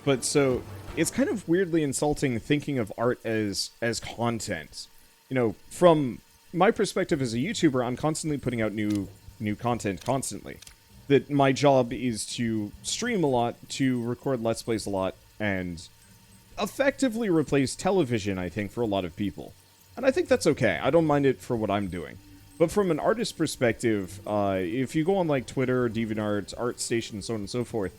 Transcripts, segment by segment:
But so it's kind of weirdly insulting thinking of art as content. You know, from my perspective as a YouTuber, I'm constantly putting out new content constantly. That my job is to stream a lot, to record Let's Plays a lot, and effectively replace television, I think, for a lot of people. And I think that's okay. I don't mind it for what I'm doing. But from an artist perspective, if you go on like Twitter, DeviantArt, ArtStation, so on and so forth,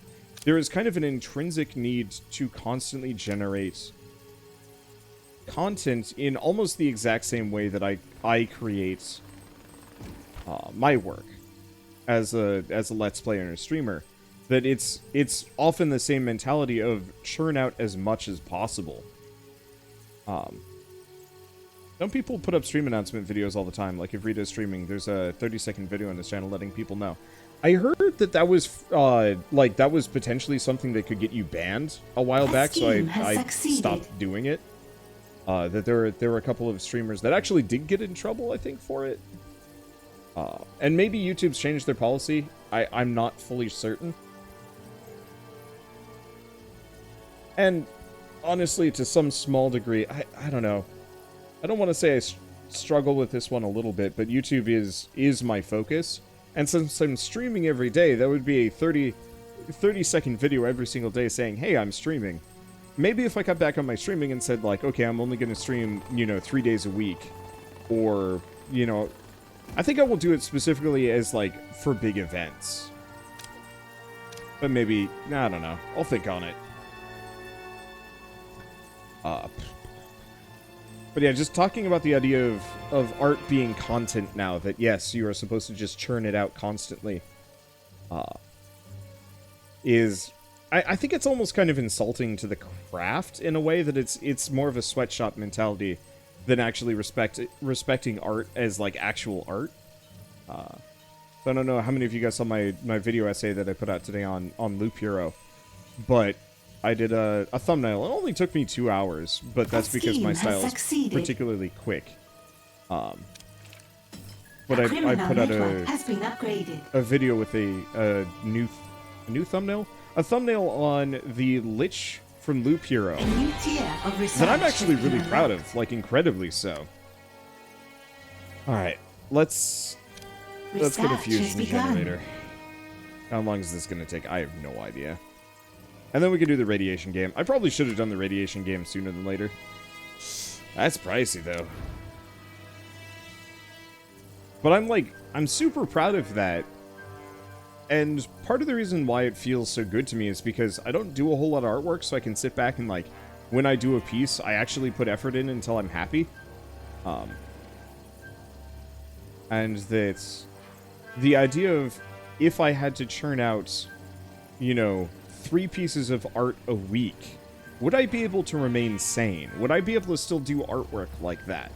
there is kind of an intrinsic need to constantly generate content in almost the exact same way that I create my work as a Let's Player and a streamer. That it's often the same mentality of churn out as much as possible. Some people put up stream announcement videos all the time, like if Rita's streaming, there's a 30-second video on his channel letting people know. I heard that that was, that was potentially something that could get you banned a while back, so I stopped doing it. That there were a couple of streamers that actually did get in trouble, I think, for it. And maybe YouTube's changed their policy. I'm not fully certain. And honestly, to some small degree, I don't know. I don't want to say I struggle with this one a little bit, but YouTube is my focus. And since I'm streaming every day, that would be a 30-second video every single day saying, hey, I'm streaming. Maybe if I cut back on my streaming and said, like, okay, I'm only going to stream, 3 days a week. Or, I think I will do it specifically as, like, for big events. But maybe, I don't know. I'll think on it. But yeah, just talking about the idea of art being content now, that yes, you are supposed to just churn it out constantly, I think it's almost kind of insulting to the craft in a way that it's more of a sweatshop mentality than actually respecting art as, like, actual art. So I don't know how many of you guys saw my video essay that I put out today on Loop Hero, but I did a thumbnail. It only took me 2 hours, but that's because my style is particularly quick. But I put out a video with a new thumbnail? A thumbnail on the Lich from Loop Hero that I'm actually really proud of, like, incredibly so. Alright, let's get a fusion generator. How long is this going to take? I have no idea. And then we can do the radiation game. I probably should have done the radiation game sooner than later. That's pricey, though. But I'm super proud of that. And part of the reason why it feels so good to me is because I don't do a whole lot of artwork, so I can sit back and, like, when I do a piece, I actually put effort in until I'm happy. And that the idea of if I had to churn out, 3 pieces of art a week, would I be able to remain sane? Would I be able to still do artwork like that?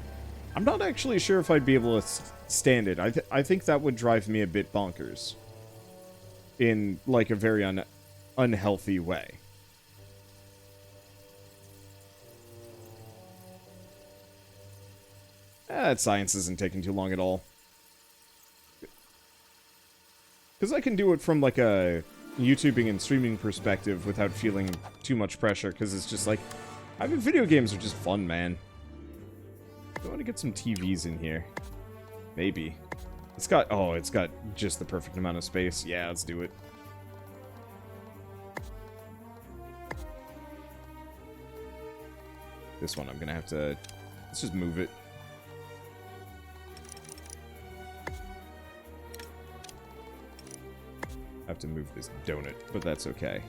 I'm not actually sure if I'd be able to stand it. I think that would drive me a bit bonkers. In, like, a very unhealthy way. That science isn't taking too long at all. Because I can do it from, like, a YouTubing and streaming perspective without feeling too much pressure, because it's just like, I mean, video games are just fun, man. I want to get some TVs in here. Maybe. It's got just the perfect amount of space. Yeah, let's do it. This one I'm gonna have to, let's just move it. I have to move this donut, but that's okay.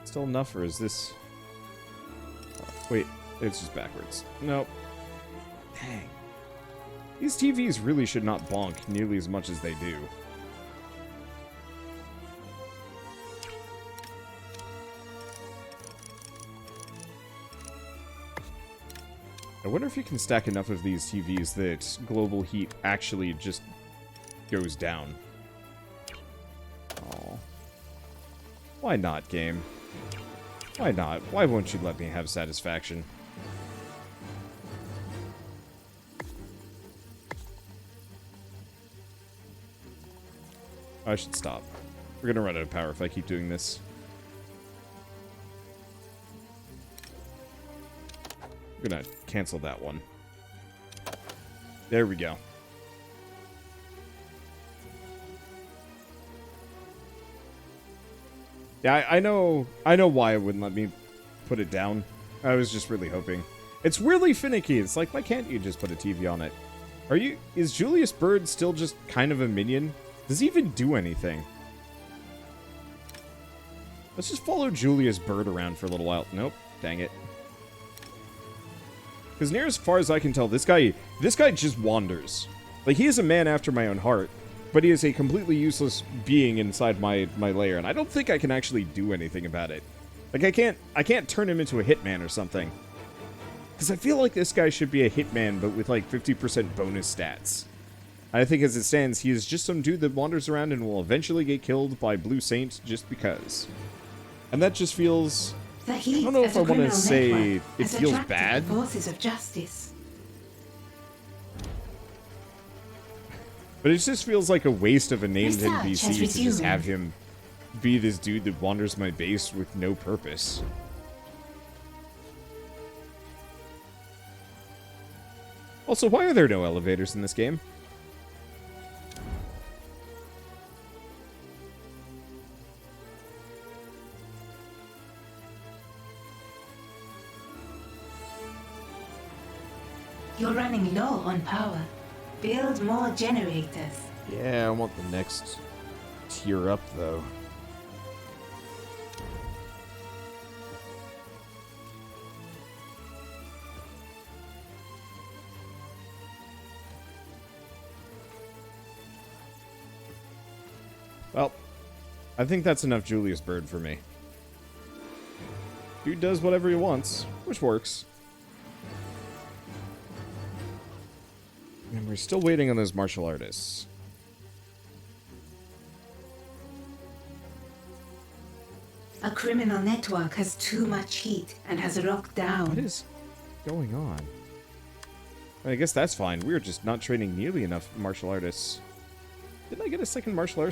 Still enough, or is this... Oh, wait, it's just backwards. Nope. Dang. These TVs really should not bonk nearly as much as they do. I wonder if you can stack enough of these TVs that global heat actually just goes down. Aww. Why not, game? Why not? Why won't you let me have satisfaction? I should stop. We're gonna run out of power if I keep doing this. I'm gonna cancel that one. There we go. Yeah, I know why it wouldn't let me put it down. I was just really hoping. It's really finicky. It's like, why can't you just put a TV on it? Is Julius Bird still just kind of a minion? Does he even do anything? Let's just follow Julius Bird around for a little while. Nope. Dang it. Because near as far as I can tell, this guy just wanders. Like, he is a man after my own heart, but he is a completely useless being inside my lair, and I don't think I can actually do anything about it. Like, I can't turn him into a hitman or something. Because I feel like this guy should be a hitman, but with, like, 50% bonus stats. I think as it stands, he is just some dude that wanders around and will eventually get killed by Blue Saint just because. And that just feels... I don't know if I want to say it feels bad. Forces of justice. But it just feels like a waste of a named NPC to just have him be this dude that wanders my base with no purpose. Also, why are there no elevators in this game? You're running low on power. Build more generators. Yeah, I want the next tier up, though. Well, I think that's enough Julius Bird for me. Dude does whatever he wants, which works. And we're still waiting on those martial artists. A criminal network has too much heat and has locked down. What is going on? I guess that's fine. We're just not training nearly enough martial artists. Didn't I get a second martial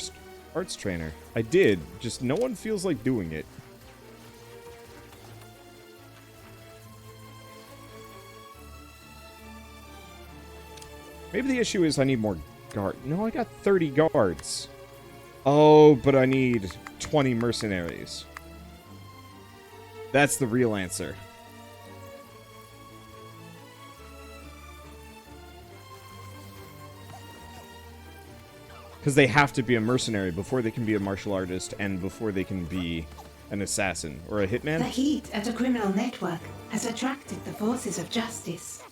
arts trainer? I did, just no one feels like doing it. Maybe the issue is I need more guard. No, I got 30 guards. Oh, but I need 20 mercenaries. That's the real answer. Because they have to be a mercenary before they can be a martial artist and before they can be an assassin or a hitman. The heat at a criminal network has attracted the forces of justice.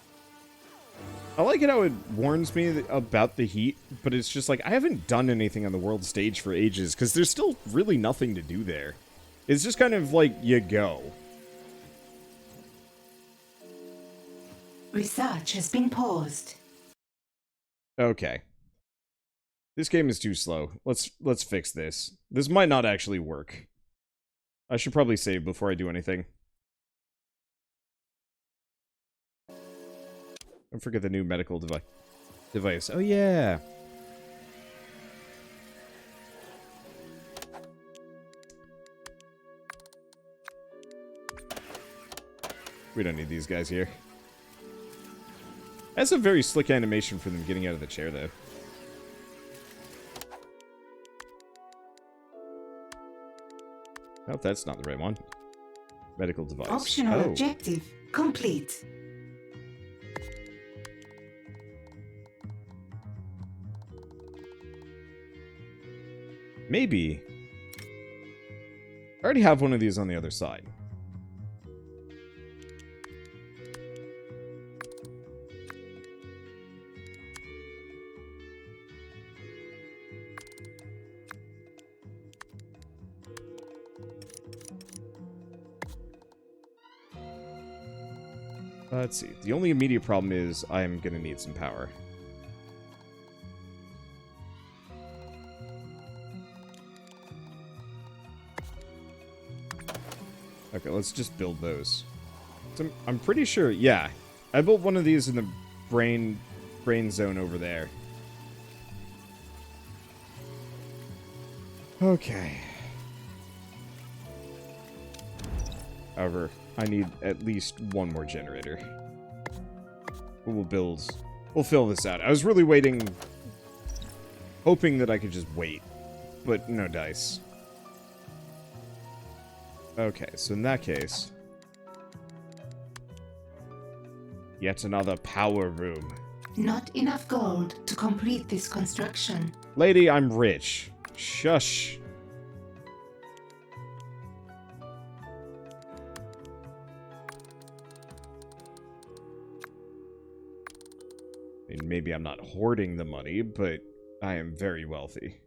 I like it how it warns me about the heat, but it's just like, I haven't done anything on the world stage for ages, because there's still really nothing to do there. It's just kind of like, you go. Research has been paused. Okay. This game is too slow. Let's fix this. This might not actually work. I should probably save before I do anything. Don't forget the new medical device. Oh, yeah. We don't need these guys here. That's a very slick animation for them getting out of the chair, though. Oh, that's not the right one. Medical device. Optional objective complete. Maybe. I already have one of these on the other side. Let's see. The only immediate problem is I'm going to need some power. Okay, let's just build those. So I'm pretty sure, yeah. I built one of these in the brain zone over there. Okay. However, I need at least one more generator. We'll fill this out. I was really waiting, hoping that I could just wait, but no dice. Okay, so in that case, yet another power room. Not enough gold to complete this construction. Lady, I'm rich. Shush. I mean, maybe I'm not hoarding the money, but I am very wealthy.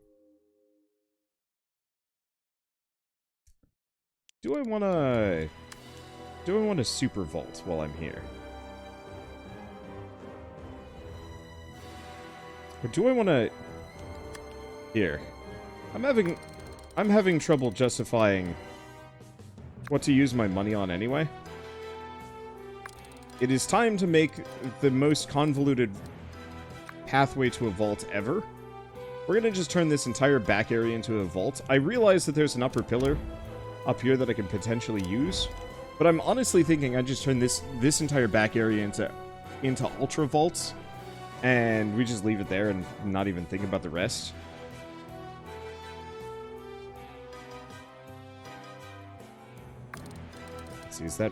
Do I want to super vault while I'm here? Or do I want to... Here. I'm having trouble justifying what to use my money on anyway. It is time to make the most convoluted pathway to a vault ever. We're gonna just turn this entire back area into a vault. I realize that there's an upper pillar up here that I can potentially use, but I'm honestly thinking I just turn this entire back area into ultra vaults, and we just leave it there and not even think about the rest. Let's see, is that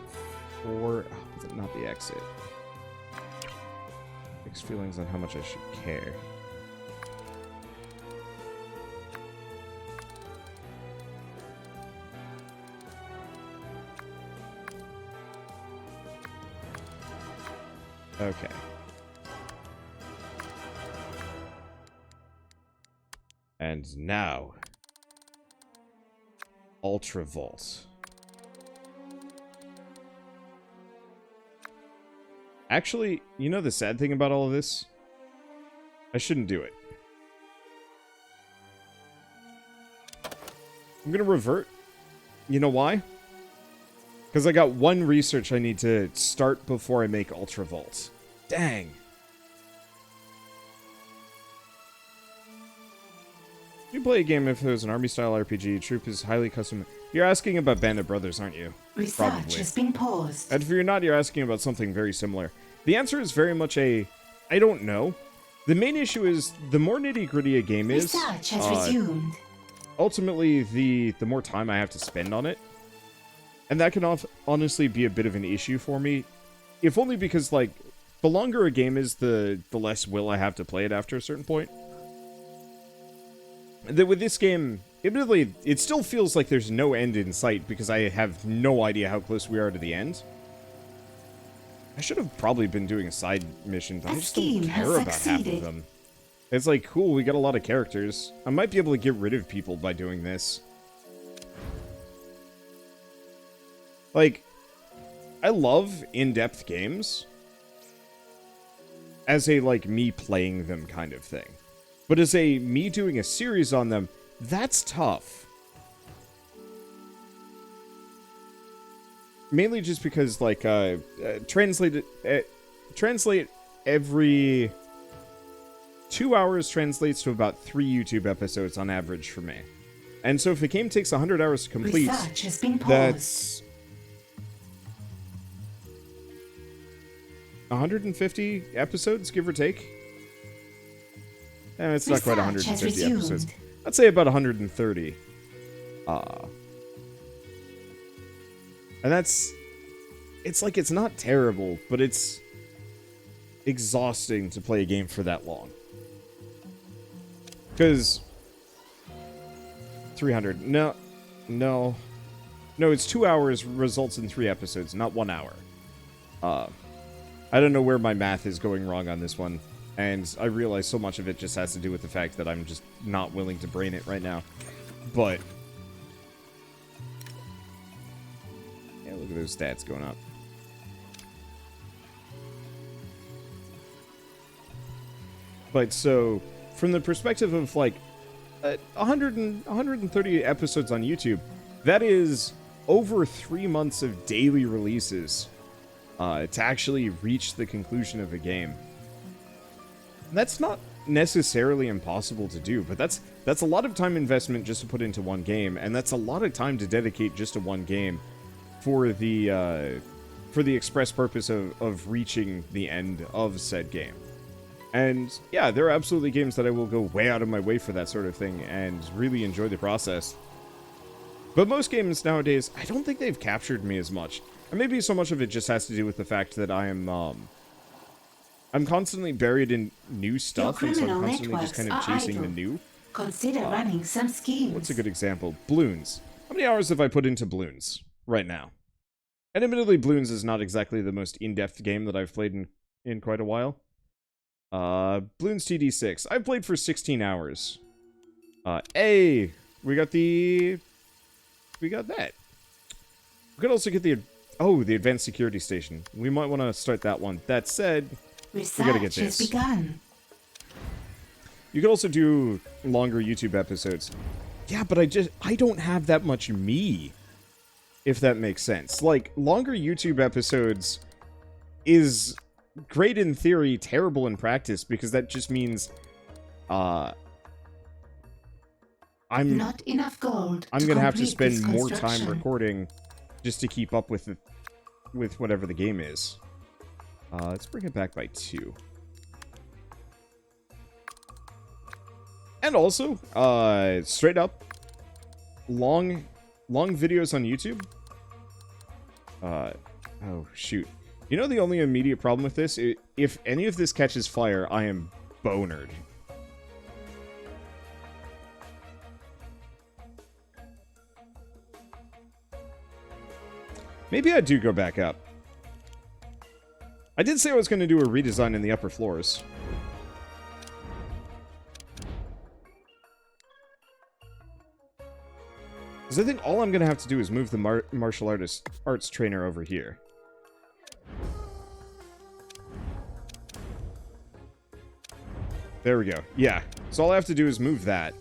4? Oh, is it not the exit? Mixed feelings on how much I should care. Okay. And now, Ultra Vault. Actually, you know the sad thing about all of this? I shouldn't do it. I'm gonna revert. You know why? Because I got one research I need to start before I make Ultra Vault. Dang. You play a game if it was an army-style RPG. Troop is highly custom. You're asking about Band of Brothers, aren't you? Research has been paused. And if you're not, you're asking about something very similar. The answer is very much a... I don't know. The main issue is, the more nitty-gritty a game is... Research has resumed. Ultimately, the more time I have to spend on it. And that can honestly be a bit of an issue for me. If only because, like, the longer a game is, the less will I have to play it after a certain point. That with this game, admittedly, it still feels like there's no end in sight because I have no idea how close we are to the end. I should have probably been doing a side mission, but I just don't care about half of them. It's like, cool, we got a lot of characters. I might be able to get rid of people by doing this. Like, I love in-depth games as a, like, me playing them kind of thing. But as a me doing a series on them, that's tough. Mainly just because, like, translate every 2 hours translates to about 3 YouTube episodes on average for me. And so if a game takes 100 hours to complete, that's 150 episodes, give or take. It's not quite 150 episodes. I'd say about 130. And that's... It's like, it's not terrible, but it's exhausting to play a game for that long. Because... 300. No, it's 2 hours results in 3 episodes, not 1 hour. I don't know where my math is going wrong on this one. And I realize so much of it just has to do with the fact that I'm just not willing to brain it right now. But... yeah, look at those stats going up. But so, from the perspective of like 130 episodes on YouTube, that is over 3 months of daily releases to actually reach the conclusion of a game. That's not necessarily impossible to do, but that's a lot of time investment just to put into one game, and that's a lot of time to dedicate just to one game for the for the express purpose of reaching the end of said game. And yeah, there are absolutely games that I will go way out of my way for that sort of thing and really enjoy the process. But most games nowadays, I don't think they've captured me as much. And maybe so much of it just has to do with the fact that I'm constantly buried in new stuff, and so I'm constantly just kind of chasing the new. Consider running some schemes. What's a good example? Bloons. How many hours have I put into Bloons right now? And admittedly, Bloons is not exactly the most in-depth game that I've played in quite a while. Bloons TD6. I've played for 16 hours. We got that. We could also get the advanced security station. We might want to start that one. That said, we gotta get this. Has begun. You could also do longer YouTube episodes. Yeah, but I don't have that much me, if that makes sense. Like, longer YouTube episodes is great in theory, terrible in practice, because that just means, I'm not enough gold. I'm gonna have to spend more time recording just to keep up with whatever the game is. Let's bring it back by 2. And also, straight up, long videos on YouTube. Oh, shoot. You know the only immediate problem with this? If any of this catches fire, I am bonered. Maybe I do go back up. I did say I was going to do a redesign in the upper floors. Because I think all I'm going to have to do is move the martial arts trainer over here. There we go. Yeah. So all I have to do is move that.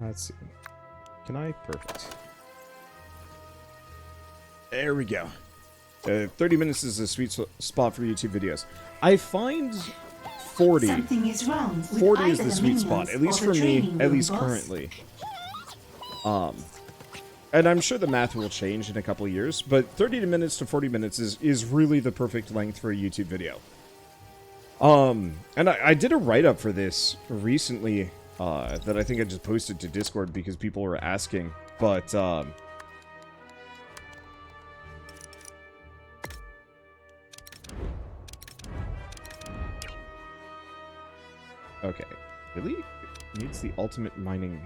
Let's see. Can I? Perfect. There we go. 30 minutes is a sweet spot for YouTube videos. I find 40. Something is wrong. 40 is the sweet spot, at least for me, at least currently. And I'm sure the math will change in a couple of years, but 30 minutes to 40 minutes is really the perfect length for a YouTube video. And I did a write-up for this recently, that I think I just posted to Discord because people were asking, but, okay. Really? It needs the ultimate mining.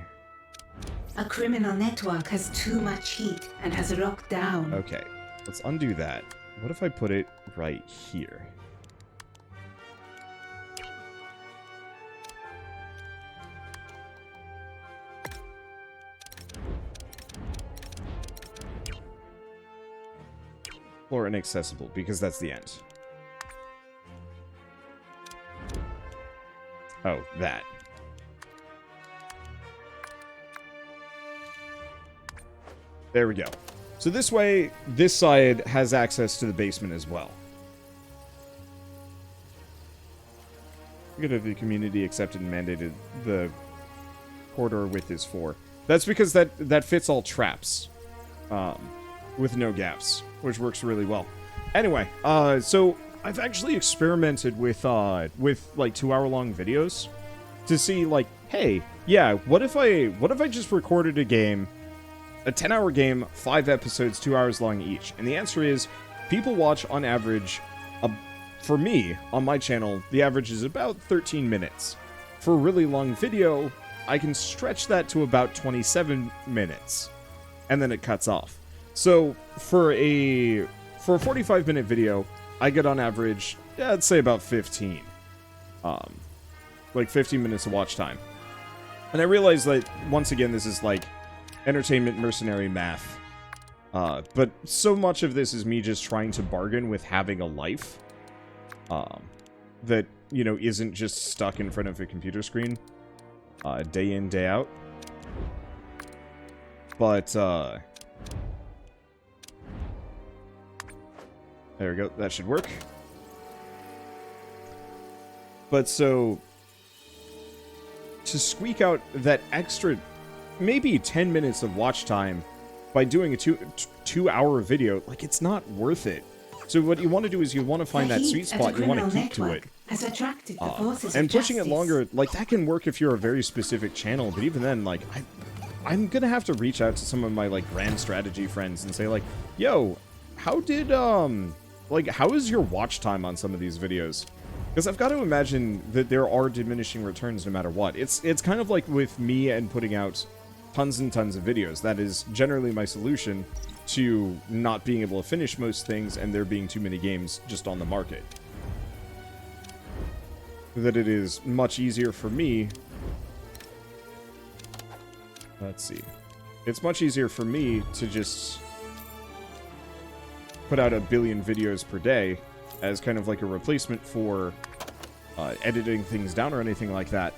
A criminal network has too much heat and has locked down. Okay. Let's undo that. What if I put it right here? Or inaccessible, because that's the end. Oh, that. There we go. So this way, this side has access to the basement as well. Good of the community accepted and mandated the corridor width is 4. That's because that fits all traps. With no gaps, which works really well. Anyway, so I've actually experimented with like 2-hour-long videos to see, like, hey, yeah, what if I just recorded a game, a 10-hour game, 5 episodes, 2 hours long each? And the answer is, people watch on average, for me, on my channel, the average is about 13 minutes. For a really long video, I can stretch that to about 27 minutes, and then it cuts off. So, for a 45-minute video, I get on average, yeah, I'd say about 15. Like 15 minutes of watch time. And I realize that, once again, this is like entertainment mercenary math. But so much of this is me just trying to bargain with having a life. That, you know, isn't just stuck in front of a computer screen. Day in, day out. But, There we go. That should work. But so, to squeak out that extra, maybe 10 minutes of watch time by doing a two-hour video, like, it's not worth it. So what you want to do is you want to find that sweet spot, you want to keep to it. Has attracted the forces And of pushing it justice. longer, like, that can work if you're a very specific channel, but even then, like, I'm gonna have to reach out to some of my, like, grand strategy friends and say, like, yo, how did, like, how is your watch time on some of these videos? Because I've got to imagine that there are diminishing returns no matter what. It's kind of like with me and putting out tons and tons of videos. That is generally my solution to not being able to finish most things and there being too many games just on the market. That it is much easier for me... Let's see. It's much easier for me to just put out 1 billion videos per day as kind of like a replacement for editing things down or anything like that.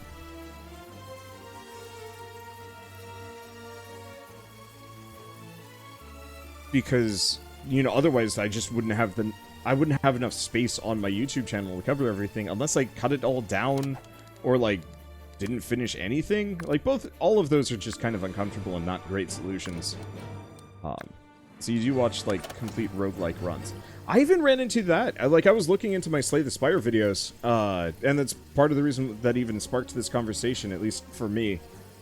Because, you know, otherwise I just wouldn't have I wouldn't have enough space on my YouTube channel to cover everything unless I cut it all down or, like, didn't finish anything. Like, all of those are just kind of uncomfortable and not great solutions. So you do watch, like, complete roguelike runs. I even ran into that. I was looking into my Slay the Spire videos, and that's part of the reason that even sparked this conversation, at least for me,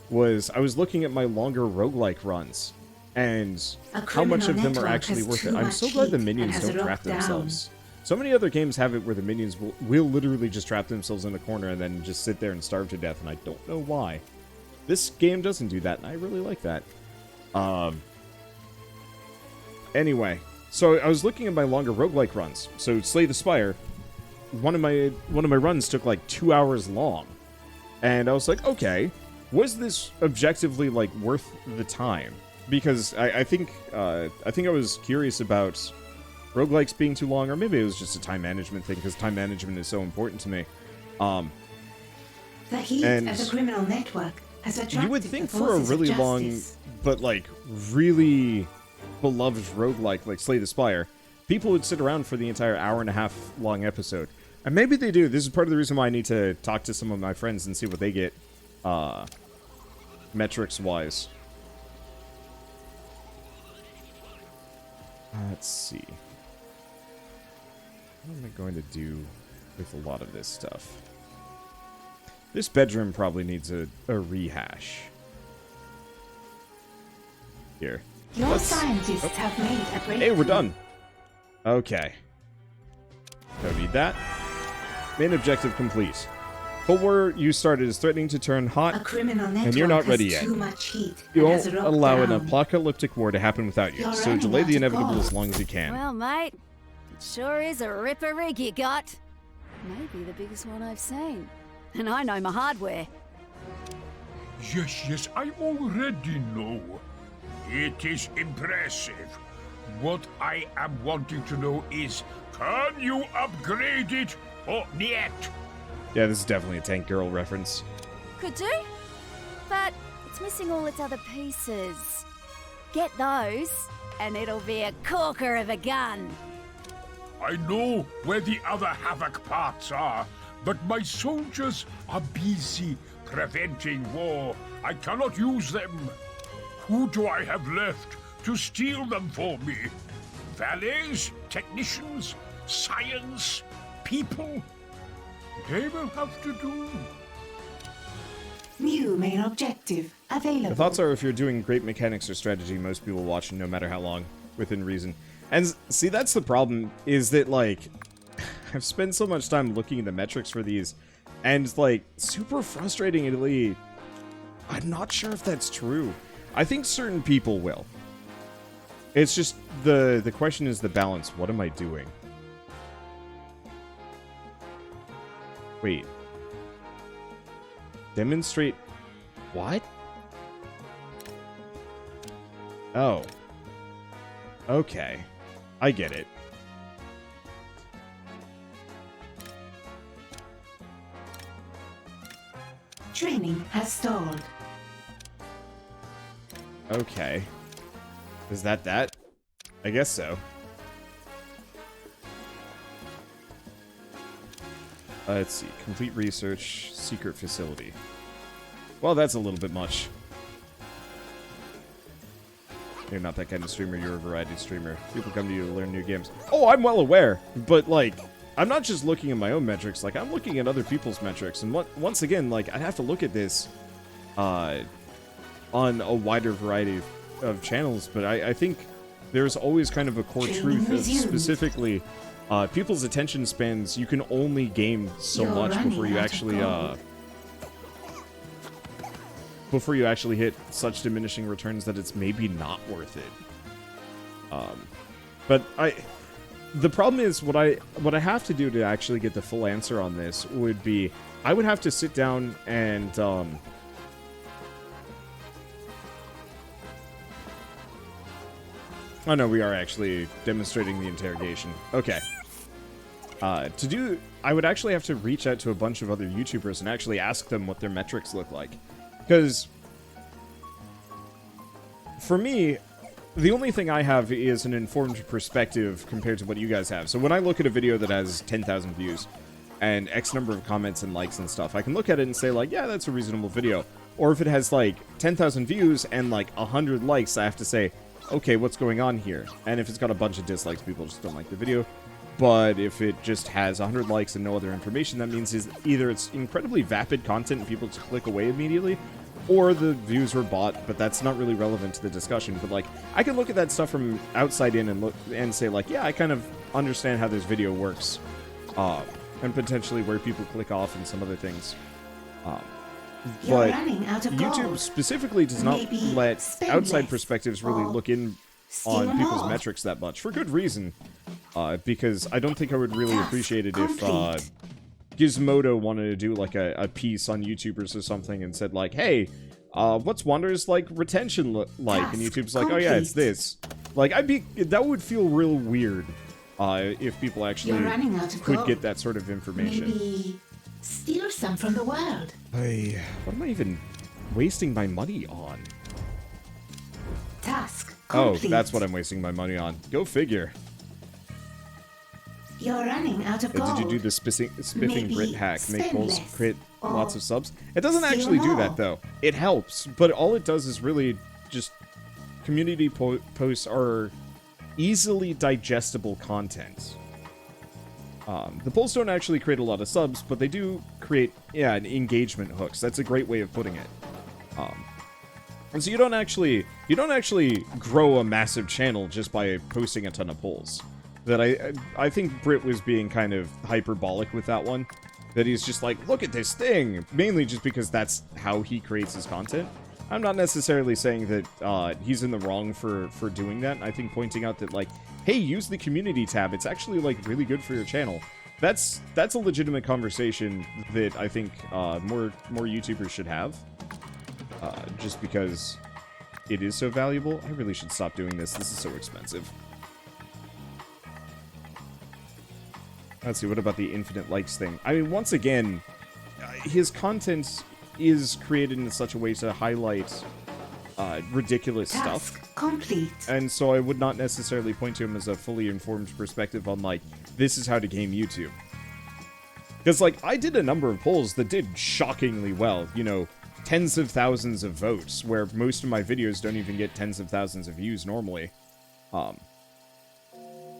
was I was looking at my longer roguelike runs, and how much of them are actually worth it. I'm so glad the minions don't trap themselves. So many other games have it where the minions will literally just trap themselves in a corner and then just sit there and starve to death, and I don't know why. This game doesn't do that, and I really like that. Anyway, so I was looking at my longer roguelike runs. So Slay the Spire, one of my runs took like 2 hours long. And I was like, okay, was this objectively like worth the time? Because I think I was curious about roguelikes being too long, or maybe it was just a time management thing, because time management is so important to me. The heat of the criminal network has attracted you would think the for a forces of really long, justice. but like really beloved roguelike like Slay the Spire, people would sit around for the entire 1.5 hour long episode. And maybe they do. This is part of the reason why I need to talk to some of my friends and see what they get metrics-wise. Let's see. What am I going to do with a lot of this stuff? This bedroom probably needs a rehash. Here. Your scientists have made a breakthrough. Hey, we're done. Okay. Don't need that. Main objective complete. Cold War you started is threatening to turn A hot, criminal network and you're not ready has yet. too much heat You and has won't locked allow an down. apocalyptic war to happen without you, You're so running delay out the of inevitable gold. as long as you can. Well, mate, it sure is a ripper rig you got. Maybe the biggest one I've seen. And I know my hardware. Yes, I already know. It is impressive. What I am wanting to know is, can you upgrade it or not? Yeah, this is definitely a Tank Girl reference. Could do. But it's missing all its other pieces. Get those, and it'll be a corker of a gun. I know where the other Havoc parts are, but my soldiers are busy preventing war. I cannot use them. Who do I have left to steal them for me? Valets, technicians, science, people? They will have to do. New main objective available. The thoughts are, if you're doing great mechanics or strategy, most people watch, no matter how long, within reason. And see, that's the problem, is that, like, I've spent so much time looking at the metrics for these, and, like, super frustratingly, I'm not sure if that's true. I think certain people will. It's just, the question is the balance. What am I doing? Wait. Demonstrate what? Oh. Okay. I get it. Training has stalled. Okay. Is that? I guess so. Let's see. Complete research. Secret facility. Well, that's a little bit much. You're not that kind of streamer. You're a variety streamer. People come to you to learn new games. Oh, I'm well aware. But, like, I'm not just looking at my own metrics. Like, I'm looking at other people's metrics. And once again, like, I have to look at this on a wider variety of channels. But I think there's always kind of a core truth of specifically people's attention spans. You can only game so much before you actually hit such diminishing returns that it's maybe not worth it. But the problem is what I have to do to actually get the full answer on this would be I would have to sit down and oh no, we are actually demonstrating the interrogation. Okay. I would actually have to reach out to a bunch of other YouTubers and actually ask them what their metrics look like. Because, for me, the only thing I have is an informed perspective compared to what you guys have. So when I look at a video that has 10,000 views and X number of comments and likes and stuff, I can look at it and say, like, yeah, that's a reasonable video. Or if it has, like, 10,000 views and, like, 100 likes, I have to say, okay, what's going on here? And if it's got a bunch of dislikes, people just don't like the video. But if it just has 100 likes and no other information, that means either it's incredibly vapid content and people just click away immediately, or the views were bought, but that's not really relevant to the discussion. But, like, I can look at that stuff from outside in and look and say, like, yeah, I kind of understand how this video works, and potentially where people click off and some other things. But YouTube specifically does not let outside perspectives really look in on people's metrics that much, for good reason. Because I don't think I would really appreciate it if Gizmodo wanted to do like a piece on YouTubers or something and said like, hey, what's Wander's like retention like? And YouTube's like, oh yeah, it's this. Like, that would feel real weird if people actually could get that sort of information. Maybe steal some from the world. Hey, what am I even wasting my money on? Task Oh, complete. that's what I'm wasting my money on. Go figure. You're running out of gold. Did you do the spiffing Maybe Brit hack? Make spend polls, less, crit or lots of subs? It doesn't steal actually do more. that, though. It helps, but all it does is really just... Community posts are easily digestible content. The polls don't actually create a lot of subs, but they do create, yeah, an engagement hooks. That's a great way of putting it. And so you don't actually grow a massive channel just by posting a ton of polls. That I think Brit was being kind of hyperbolic with that one. That he's just like, look at this thing! Mainly just because that's how he creates his content. I'm not necessarily saying that he's in the wrong for doing that. I think pointing out that, like, hey, use the community tab. It's actually, like, really good for your channel. That's a legitimate conversation that I think more YouTubers should have. Just because it is so valuable. I really should stop doing this. This is so expensive. Let's see, what about the infinite likes thing? I mean, once again, his content is created in such a way to highlight ridiculous stuff. Complete. And so I would not necessarily point to him as a fully informed perspective on, like, this is how to game YouTube. Because, like, I did a number of polls that did shockingly well. You know, tens of thousands of votes, where most of my videos don't even get tens of thousands of views normally.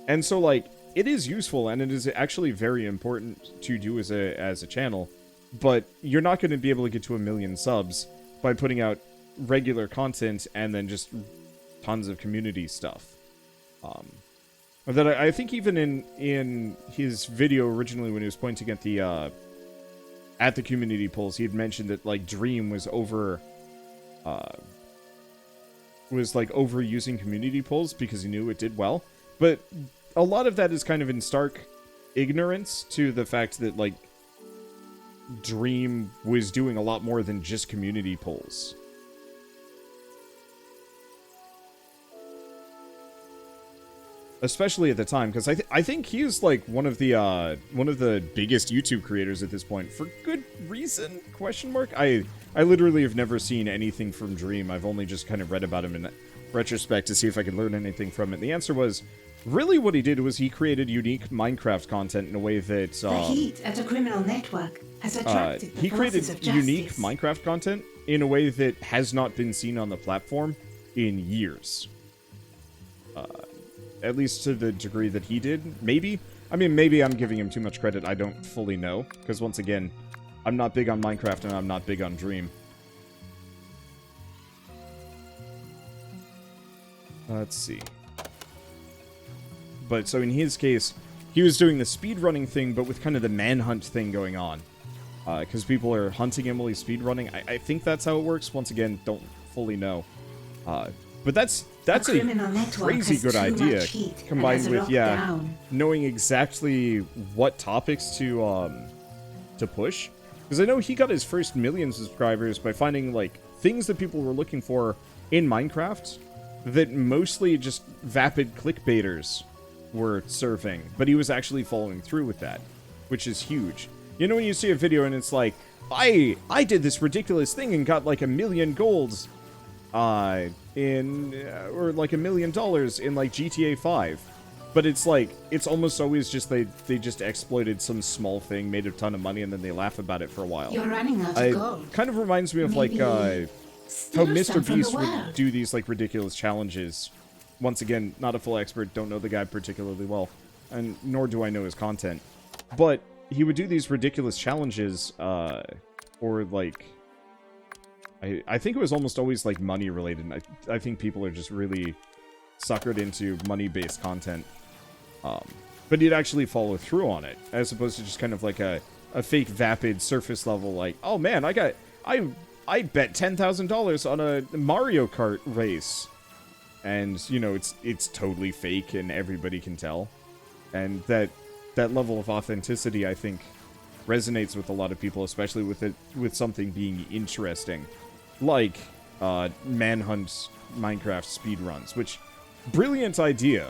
And so, like, it is useful, and it is actually very important to do as a channel, but you're not going to be able to get to 1 million subs by putting out regular content and then just tons of community stuff. That I think even in his video originally when he was pointing at the community polls, he had mentioned that, like, Dream was overusing community polls because he knew it did well, but a lot of that is kind of in stark ignorance to the fact that, like, Dream was doing a lot more than just community polls. Especially at the time, because I think he's, like, one of the biggest YouTube creators at this point, for good reason, question mark? I literally have never seen anything from Dream. I've only just kind of read about him in retrospect to see if I could learn anything from it. The answer was, Really what he did was he created unique Minecraft content in a way that... The heat at a criminal network has attracted the he created forces of justice. unique Minecraft content in a way that has not been seen on the platform in years. At least to the degree that he did. Maybe. I mean, maybe I'm giving him too much credit. I don't fully know. Because once again, I'm not big on Minecraft and I'm not big on Dream. Let's see. But so in his case, he was doing the speedrunning thing, but with kind of the manhunt thing going on. Because people are hunting him while he's speedrunning. I think that's how it works. Once again, don't fully know. But that's a crazy good idea, combined with, knowing exactly what topics to push. Because I know he got his first 1 million subscribers by finding, like, things that people were looking for in Minecraft that mostly just vapid clickbaiters were surfing. But he was actually following through with that, which is huge. You know when you see a video and it's like, I did this ridiculous thing and got, like, 1 million golds, or like $1 million in like GTA 5, but it's like it's almost always just they just exploited some small thing, made a ton of money, and then they laugh about it for a while. You're running out of gold. Kind of reminds me of how Mr. Beast would do these like ridiculous challenges. Once again, not a full expert, don't know the guy particularly well, and nor do I know his content, but he would do these ridiculous challenges, or like. I think it was almost always, like, money-related. I think people are just really suckered into money-based content. But he'd actually follow through on it, as opposed to just kind of like a fake vapid surface level, like, oh man, I bet $10,000 on a Mario Kart race. And, you know, it's totally fake and everybody can tell. And that level of authenticity, I think, resonates with a lot of people, especially with something being interesting. Like, Manhunt Minecraft speedruns, which, brilliant idea.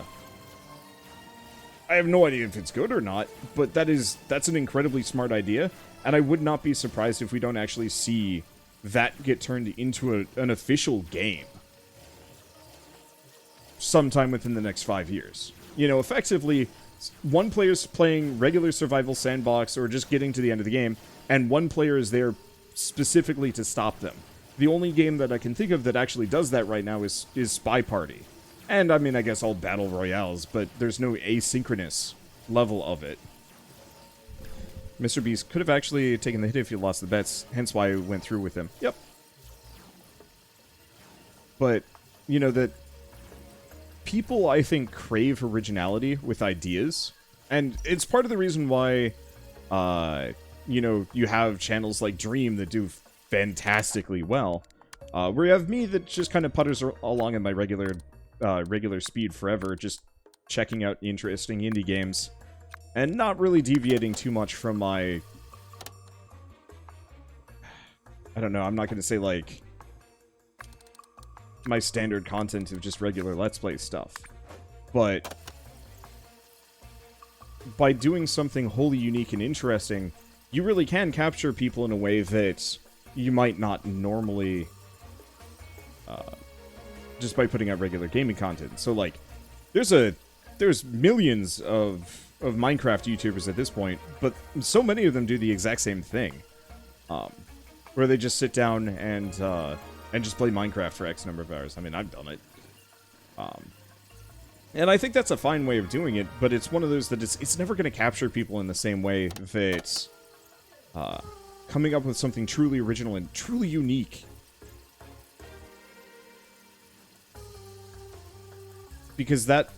I have no idea if it's good or not, but that's an incredibly smart idea, and I would not be surprised if we don't actually see that get turned into an official game sometime within the next 5 years. You know, effectively, one player's playing regular survival sandbox or just getting to the end of the game, and one player is there specifically to stop them. The only game that I can think of that actually does that right now is Spy Party. And, I mean, I guess all battle royales, but there's no asynchronous level of it. Mr. Beast could have actually taken the hit if he lost the bets, hence why I went through with him. Yep. But, you know, that people, I think, crave originality with ideas. And it's part of the reason why, you know, you have channels like Dream that do fantastically well, where you have me that just kind of putters along in my regular speed forever, just checking out interesting indie games, and not really deviating too much from my... I don't know, I'm not going to say, like, my standard content of just regular Let's Play stuff, but by doing something wholly unique and interesting, you really can capture people in a way that you might not normally, just by putting out regular gaming content. So, like, there's millions of Minecraft YouTubers at this point, but so many of them do the exact same thing, where they just sit down and just play Minecraft for X number of hours. I mean, I've done it. And I think that's a fine way of doing it, but it's one of those that it's never going to capture people in the same way that coming up with something truly original and truly unique. Because that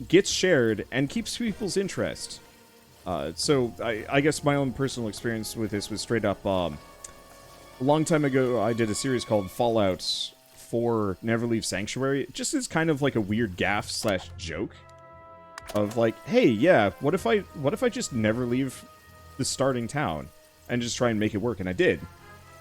gets shared and keeps people's interest. So I guess my own personal experience with this was straight up, a long time ago I did a series called Fallout 4 Never Leave Sanctuary. It just is kind of like a weird gaffe / joke of like, hey, yeah, what if I just never leave the starting town and just try and make it work? And I did.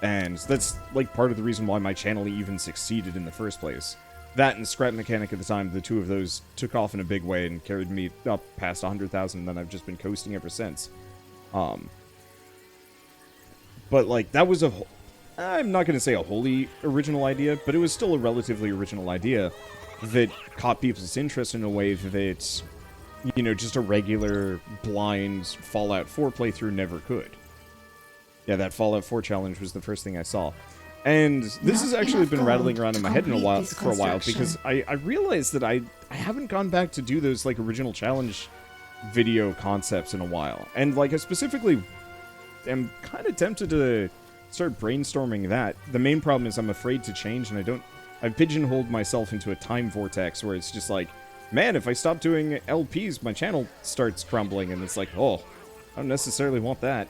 And that's like part of the reason why my channel even succeeded in the first place. That and Scrap Mechanic at the time, the two of those took off in a big way and carried me up past 100,000, and then I've just been coasting ever since. But like, that was I'm not going to say a wholly original idea, but it was still a relatively original idea that caught people's interest in a way that you know, just a regular blind Fallout 4 playthrough never could. Yeah, that Fallout 4 challenge was the first thing I saw. And this has actually been rattling around in my head for a while, because I realized that I haven't gone back to do those, like, original challenge video concepts in a while. And, like, I specifically am kind of tempted to start brainstorming that. The main problem is I'm afraid to change, and I've pigeonholed myself into a time vortex where it's just like, man, if I stop doing LPs, my channel starts crumbling, and it's like, oh, I don't necessarily want that.